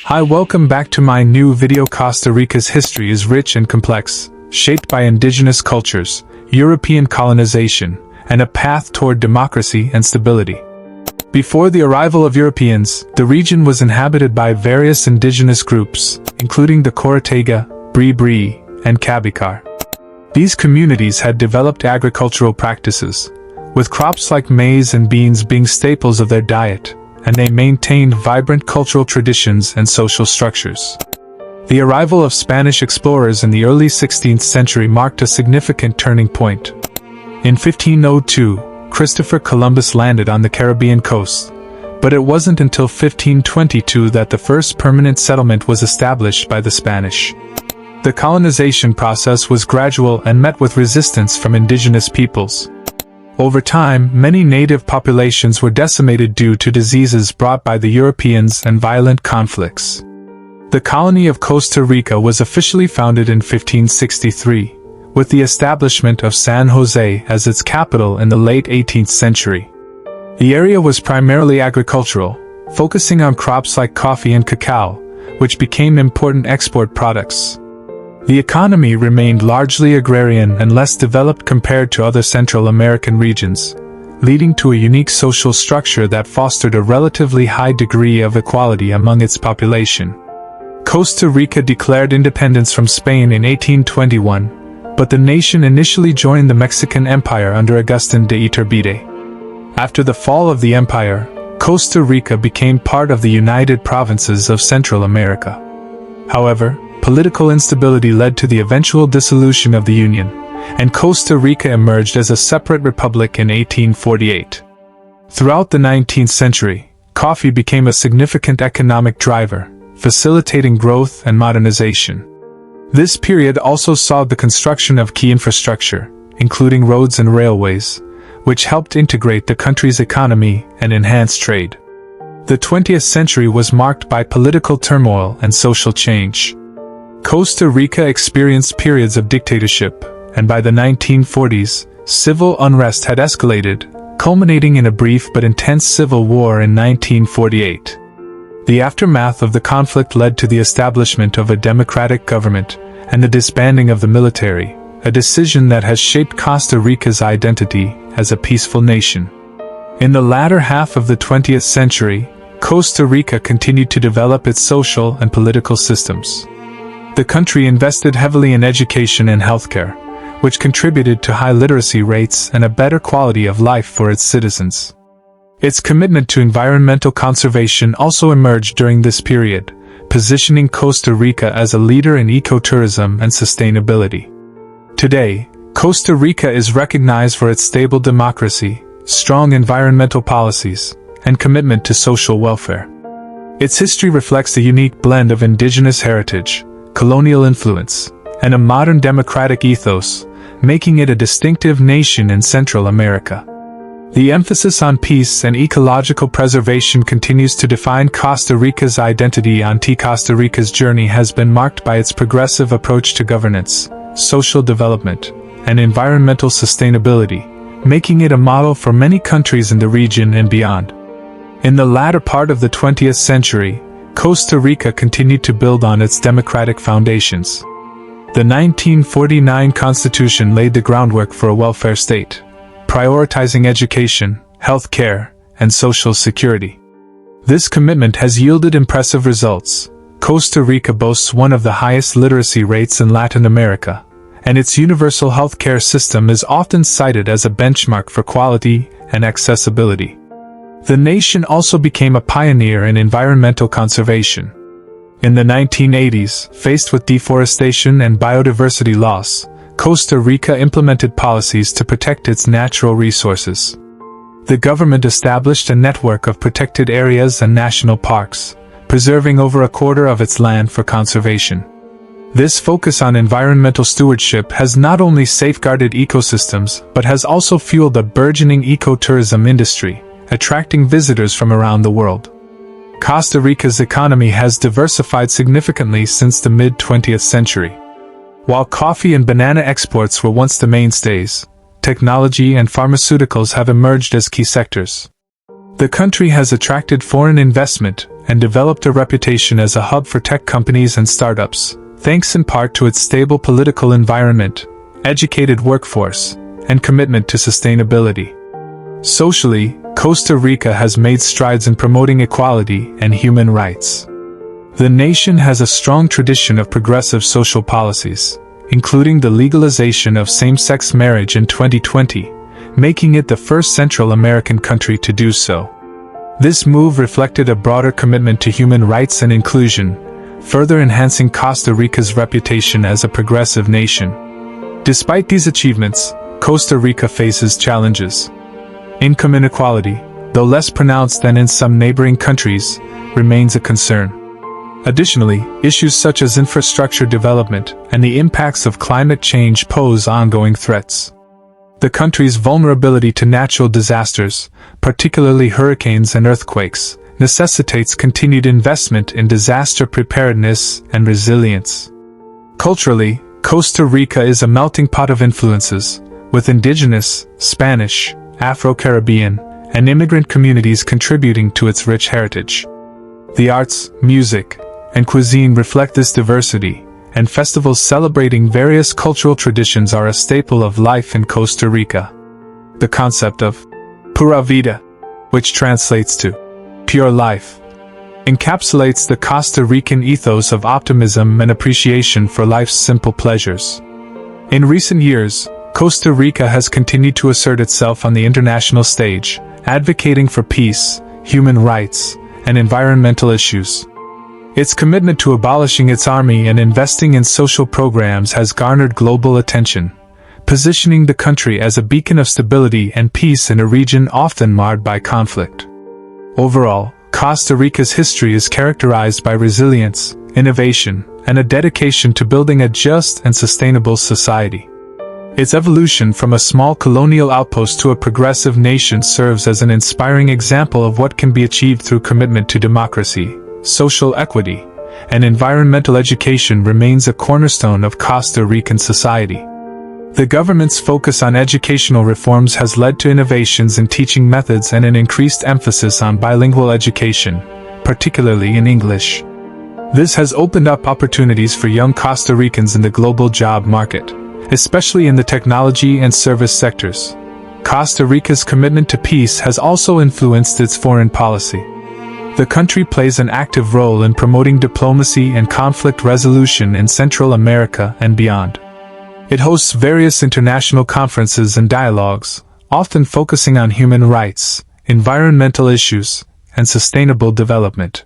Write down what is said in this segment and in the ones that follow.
Hi, welcome back to my new video. Costa Rica's history is rich and complex, shaped by indigenous cultures, European colonization, and a path toward democracy and stability. Before the arrival of Europeans, the region was inhabited by various indigenous groups, including the Corotega, Bribri, and Cabikar. These communities had developed agricultural practices, with crops like maize and beans being staples of their diet, and they maintained vibrant cultural traditions and social structures. The arrival of Spanish explorers in the early 16th century marked a significant turning point. In 1502, Christopher Columbus landed on the Caribbean coast, but it wasn't until 1522 that the first permanent settlement was established by the Spanish. The colonization process was gradual and met with resistance from indigenous peoples. Over time, many native populations were decimated due to diseases brought by the Europeans and violent conflicts. The colony of Costa Rica was officially founded in 1563, with the establishment of San Jose as its capital in the late 18th century. The area was primarily agricultural, focusing on crops like coffee and cacao, which became important export products. The economy remained largely agrarian and less developed compared to other Central American regions, leading to a unique social structure that fostered a relatively high degree of equality among its population. Costa Rica declared independence from Spain in 1821, but the nation initially joined the Mexican Empire under Agustín de Iturbide. After the fall of the empire, Costa Rica became part of the United Provinces of Central America. However, political instability led to the eventual dissolution of the Union, and Costa Rica emerged as a separate republic in 1848. Throughout the 19th century, coffee became a significant economic driver, facilitating growth and modernization. This period also saw the construction of key infrastructure, including roads and railways, which helped integrate the country's economy and enhance trade. The 20th century was marked by political turmoil and social change. Costa Rica experienced periods of dictatorship, and by the 1940s, civil unrest had escalated, culminating in a brief but intense civil war in 1948. The aftermath of the conflict led to the establishment of a democratic government and the disbanding of the military, a decision that has shaped Costa Rica's identity as a peaceful nation. In the latter half of the 20th century, Costa Rica continued to develop its social and political systems. The country invested heavily in education and healthcare, which contributed to high literacy rates and a better quality of life for its citizens. Its commitment to environmental conservation also emerged during this period, positioning Costa Rica as a leader in ecotourism and sustainability. Today, Costa Rica is recognized for its stable democracy, strong environmental policies, and commitment to social welfare. Its history reflects a unique blend of indigenous heritage, colonial influence, and a modern democratic ethos, making it a distinctive nation in Central America. The emphasis on peace and ecological preservation continues to define Costa Rica's identity. Costa Rica's journey has been marked by its progressive approach to governance, social development, and environmental sustainability, making it a model for many countries in the region and beyond. In the latter part of the 20th century, Costa Rica continued to build on its democratic foundations. The 1949 Constitution laid the groundwork for a welfare state, prioritizing education, health care, and social security. This commitment has yielded impressive results. Costa Rica boasts one of the highest literacy rates in Latin America, and its universal health care system is often cited as a benchmark for quality and accessibility. The nation also became a pioneer in environmental conservation. In the 1980s, faced with deforestation and biodiversity loss, Costa Rica implemented policies to protect its natural resources. The government established a network of protected areas and national parks, preserving over a quarter of its land for conservation. This focus on environmental stewardship has not only safeguarded ecosystems but has also fueled a burgeoning ecotourism industry, attracting visitors from around the world. Costa Rica's economy has diversified significantly since the mid-20th century. While coffee and banana exports were once the mainstays, technology and pharmaceuticals have emerged as key sectors. The country has attracted foreign investment and developed a reputation as a hub for tech companies and startups, thanks in part to its stable political environment, educated workforce, and commitment to sustainability. Socially, Costa Rica has made strides in promoting equality and human rights. The nation has a strong tradition of progressive social policies, including the legalization of same-sex marriage in 2020, making it the first Central American country to do so. This move reflected a broader commitment to human rights and inclusion, further enhancing Costa Rica's reputation as a progressive nation. Despite these achievements, Costa Rica faces challenges. Income inequality, though less pronounced than in some neighboring countries, remains a concern. Additionally, issues such as infrastructure development and the impacts of climate change pose ongoing threats. The country's vulnerability to natural disasters, particularly hurricanes and earthquakes, necessitates continued investment in disaster preparedness and resilience. Culturally, Costa Rica is a melting pot of influences, with indigenous, Spanish, Afro-Caribbean, and immigrant communities contributing to its rich heritage. The arts, music, and cuisine reflect this diversity, and festivals celebrating various cultural traditions are a staple of life in Costa Rica. The concept of pura vida, which translates to pure life, encapsulates the Costa Rican ethos of optimism and appreciation for life's simple pleasures. In recent years, Costa Rica has continued to assert itself on the international stage, advocating for peace, human rights, and environmental issues. Its commitment to abolishing its army and investing in social programs has garnered global attention, positioning the country as a beacon of stability and peace in a region often marred by conflict. Overall, Costa Rica's history is characterized by resilience, innovation, and a dedication to building a just and sustainable society. Its evolution from a small colonial outpost to a progressive nation serves as an inspiring example of what can be achieved through commitment to democracy, social equity, and environmental education remains a cornerstone of Costa Rican society. The government's focus on educational reforms has led to innovations in teaching methods and an increased emphasis on bilingual education, particularly in English. This has opened up opportunities for young Costa Ricans in the global job market, especially in the technology and service sectors. Costa Rica's commitment to peace has also influenced its foreign policy. The country plays an active role in promoting diplomacy and conflict resolution in Central America and beyond. It hosts various international conferences and dialogues, often focusing on human rights, environmental issues, and sustainable development.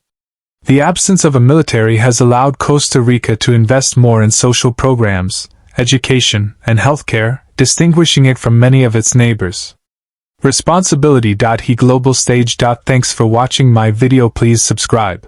The absence of a military has allowed Costa Rica to invest more in social programs, education, and healthcare, distinguishing it from many of its neighbors. Responsibility. He global stage. Thanks for watching my video. Please subscribe.